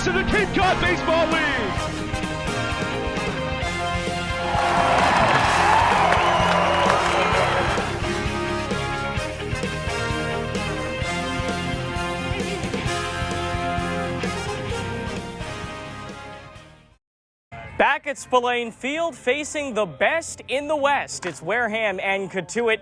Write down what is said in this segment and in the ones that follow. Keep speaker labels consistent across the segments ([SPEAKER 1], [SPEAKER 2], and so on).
[SPEAKER 1] voice of the Cape Cod Baseball League.
[SPEAKER 2] Back at Spillane Field, facing the best in the West. It's Wareham and Cotuit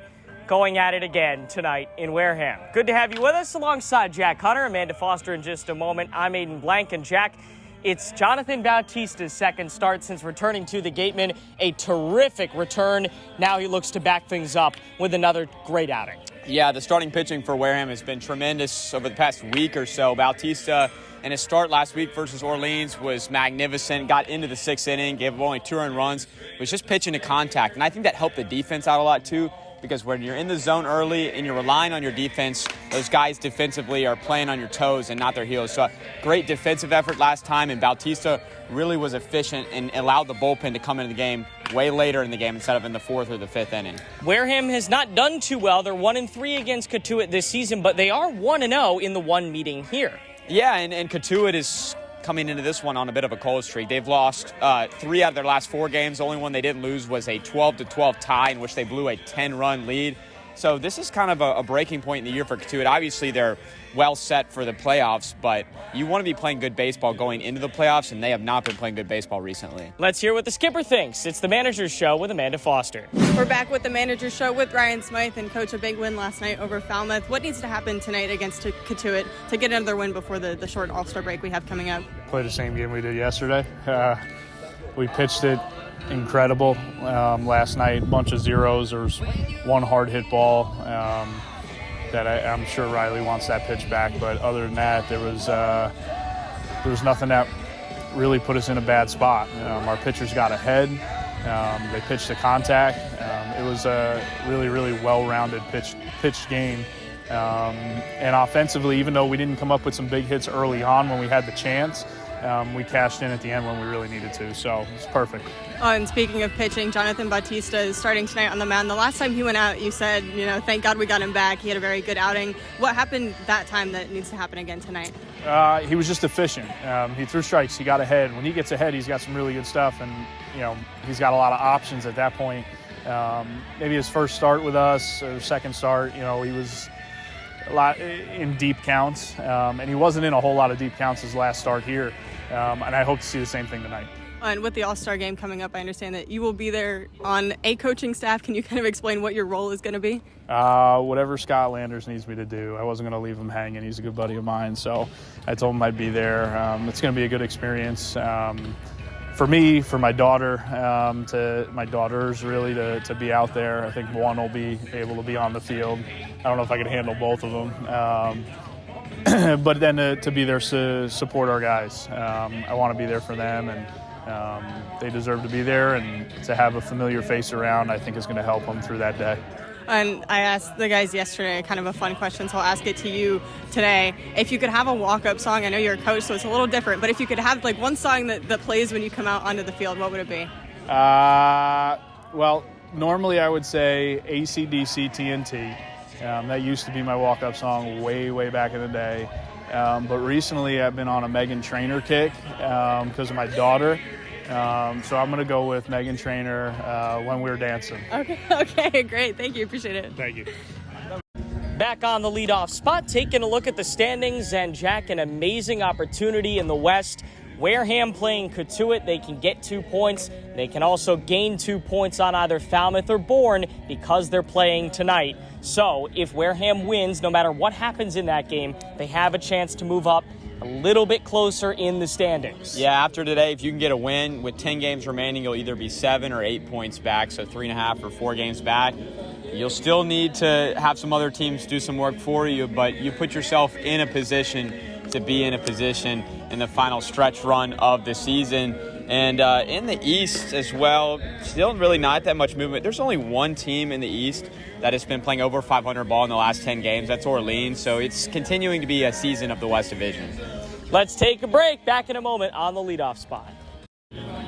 [SPEAKER 2] going at it again tonight in Wareham. Good to have you with us alongside Jack Hunter, Amanda Foster in just a moment. I'm Aiden Blank, and Jack, it's Jonathan Bautista's second start since returning to the Gatemen. A terrific return. Now he looks to back things up with another great outing.
[SPEAKER 3] Yeah, the starting pitching for Wareham has been tremendous over the past week or so. Bautista, and his start last week versus Orleans was magnificent. Got into the sixth inning, gave up only 2 earned runs, was just pitching to contact. And I think that helped the defense out a lot too, because when you're in the zone early and you're relying on your defense, those guys defensively are playing on your toes and not their heels. So great defensive effort last time, and Bautista really was efficient and allowed the bullpen to come into the game way later in the game instead of in the 4th or the 5th inning.
[SPEAKER 2] Wareham has not done too well. They're 1-3 against Cotuit this season, but they are 1-0 in the one meeting here.
[SPEAKER 3] Yeah, and Cotuit is coming into this one on a bit of a cold streak. They've lost 3 out of their last 4 games. The only one they didn't lose was a 12-12 tie in which they blew a 10-run lead. So this is kind of a breaking point in the year for Cotuit. Obviously, they're well set for the playoffs, but you want to be playing good baseball going into the playoffs, and they have not been playing good baseball recently.
[SPEAKER 2] Let's hear what the skipper thinks. It's the Manager's Show with Amanda Foster.
[SPEAKER 4] We're back with the Manager's Show with Ryan Smyth, and Coach, a big win last night over Falmouth. What needs to happen tonight against Cotuit to get another win before the short All-Star break we have coming up?
[SPEAKER 5] Play the same game we did yesterday. We pitched it incredible last night. Bunch of zeros. There was one hard hit ball that I'm sure Riley wants that pitch back. But other than that, there was nothing that really put us in a bad spot. Our pitchers got ahead. They pitched to contact. It was a really, really well-rounded pitched game. And offensively, even though we didn't come up with some big hits early on when we had the chance, we cashed in at the end when we really needed to, so it's perfect.
[SPEAKER 4] And speaking of pitching, Jonathan Bautista is starting tonight on the mound. The last time he went out, you said, thank God we got him back. He had a very good outing. What happened that time that needs to happen again tonight?
[SPEAKER 5] He was just efficient. He threw strikes. He got ahead. When he gets ahead, he's got some really good stuff, and he's got a lot of options at that point. Maybe his first start with us, or second start, he was a lot in deep counts, and he wasn't in a whole lot of deep counts his last start here, and I hope to see the same thing tonight.
[SPEAKER 4] And with the All-Star game coming up, I understand that you will be there on a coaching staff. Can you kind of explain what your role is going to be?
[SPEAKER 5] Whatever Scott Landers needs me to do. I wasn't going to leave him hanging. He's a good buddy of mine, so I told him I'd be there. It's going to be a good experience for me, for my daughter, to my daughters really to be out there. I think one will be able to be on the field. I don't know if I can handle both of them. But then to be there to support our guys. I want to be there for them, and they deserve to be there, and to have a familiar face around I think is going to help them through that day.
[SPEAKER 4] And I asked the guys yesterday kind of a fun question, so I'll ask it to you today. If you could have a walk-up song, I know you're a coach, so it's a little different, but if you could have like one song that plays when you come out onto the field, what would it be?
[SPEAKER 5] Well, normally I would say AC/DC TNT. That used to be my walk-up song way back in the day. But recently I've been on a Meghan Trainor kick because of my daughter. So I'm going to go with Meghan Trainor, When We're Dancing.
[SPEAKER 4] Okay, great. Thank you. Appreciate it.
[SPEAKER 5] Thank you.
[SPEAKER 2] Back on the leadoff spot, taking a look at the standings, and Jack, an amazing opportunity in the West. Wareham playing Cotuit, they can get 2 points. They can also gain 2 points on either Falmouth or Bourne because they're playing tonight. So if Wareham wins, no matter what happens in that game, they have a chance to move up a little bit closer in the standings.
[SPEAKER 3] Yeah, after today, if you can get a win with 10 games remaining, you'll either be 7 or 8 points back, so 3.5 or 4 games back. You'll still need to have some other teams do some work for you, but you put yourself in a position to be in a position in the final stretch run of the season. And in the East as well, still really not that much movement. There's only one team in the East that has been playing over 500 ball in the last 10 games. That's Orleans. So it's continuing to be a season of the West Division.
[SPEAKER 2] Let's take a break. Back in a moment on the leadoff spot.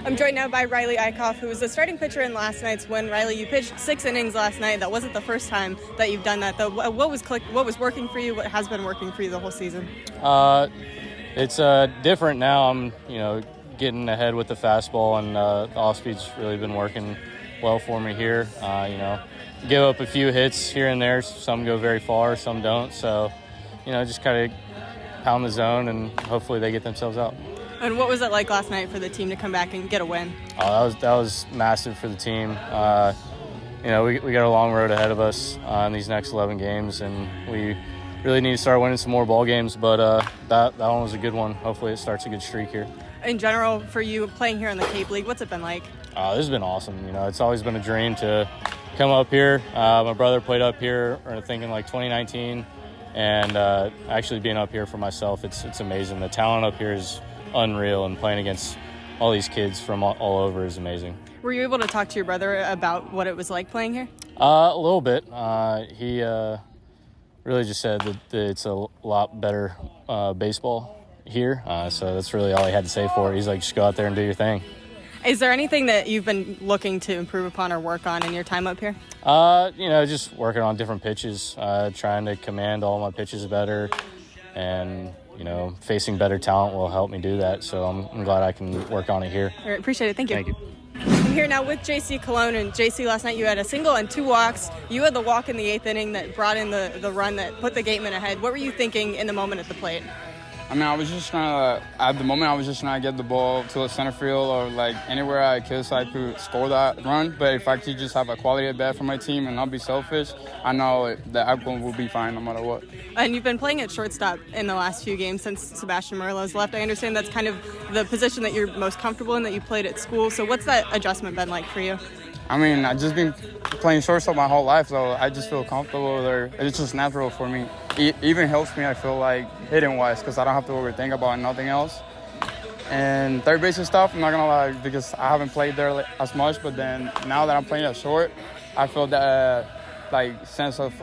[SPEAKER 4] I'm joined now by Riley Eichhoff, who was the starting pitcher in last night's win. Riley, you pitched 6 innings last night. That wasn't the first time that you've done that, though. What was working for you? What has been working for you the whole season?
[SPEAKER 6] It's different now. I'm, getting ahead with the fastball, and the off-speed's really been working well for me here. Give up a few hits here and there. Some go very far, some don't. So, just kind of pound the zone, and hopefully they get themselves out.
[SPEAKER 4] And what was it like last night for the team to come back and get a win?
[SPEAKER 6] That was massive for the team. We got a long road ahead of us in these next 11 games, and we really need to start winning some more ball games. But that one was a good one. Hopefully it starts a good streak here.
[SPEAKER 4] In general, for you playing here in the Cape League, what's it been like?
[SPEAKER 6] This has been awesome. It's always been a dream to come up here. My brother played up here, I think in like 2019, and actually being up here for myself, it's amazing. The talent up here is unreal, and playing against all these kids from all over is amazing.
[SPEAKER 4] Were you able to talk to your brother about what it was like playing here?
[SPEAKER 6] A little bit. He really just said that it's a lot better baseball here, so that's really all he had to say for it. He's like, just go out there and do your thing.
[SPEAKER 4] Is there anything that you've been looking to improve upon or work on in your time up here?
[SPEAKER 6] Just working on different pitches, trying to command all my pitches better, and facing better talent will help me do that. So I'm glad I can work on it here.
[SPEAKER 4] All right, appreciate it. Thank you.
[SPEAKER 6] Thank you.
[SPEAKER 4] I'm here now with JC Cologne, and JC, last night you had a single and 2 walks. You had the walk in the 8th inning that brought in the run that put the Gatemen ahead. What were you thinking in the moment at the plate?
[SPEAKER 7] I was just trying to, at the moment, I was just trying to get the ball to the center field or like anywhere I could so I could score that run. But if I could just have a quality at bat for my team and not be selfish, I know the outcome will be fine no matter what.
[SPEAKER 4] And you've been playing at shortstop in the last few games since Sebastian Murillo's left. I understand that's kind of the position that you're most comfortable in, that you played at school. So what's that adjustment been like for you?
[SPEAKER 7] I've just been playing shortstop my whole life, so I just feel comfortable there. It's just natural for me. It even helps me, I feel like, hitting-wise, because I don't have to overthink about nothing else. And third base and stuff, I'm not going to lie, because I haven't played there as much, but then now that I'm playing at short, I feel that, sense of,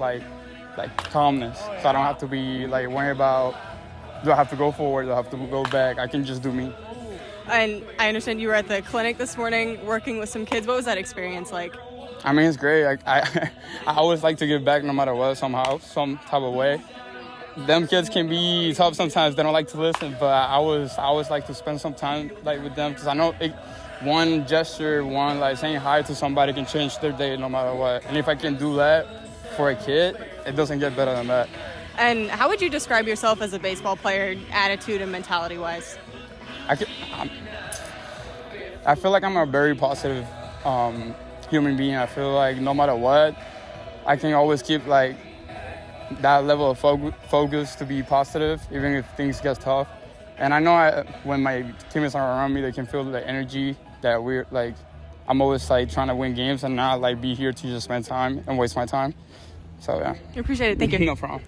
[SPEAKER 7] calmness. So I don't have to be, worrying about, do I have to go forward, do I have to go back? I can just do me.
[SPEAKER 4] And I understand you were at the clinic this morning working with some kids. What was that experience like?
[SPEAKER 7] It's great. I always like to give back no matter what, somehow, some type of way. Them kids can be tough sometimes. They don't like to listen, but I always like to spend some time with them, because I know one gesture, saying hi to somebody can change their day no matter what. And if I can do that for a kid, it doesn't get better than that.
[SPEAKER 4] And how would you describe yourself as a baseball player, attitude and mentality-wise?
[SPEAKER 7] I feel like I'm a very positive human being. I feel like no matter what, I can always keep that level of focus to be positive, even if things get tough. And I know when my teammates are around me, they can feel the energy that I'm always trying to win games and not be here to just spend time and waste my time. So yeah.
[SPEAKER 4] I appreciate it. Thank you.
[SPEAKER 7] No problem.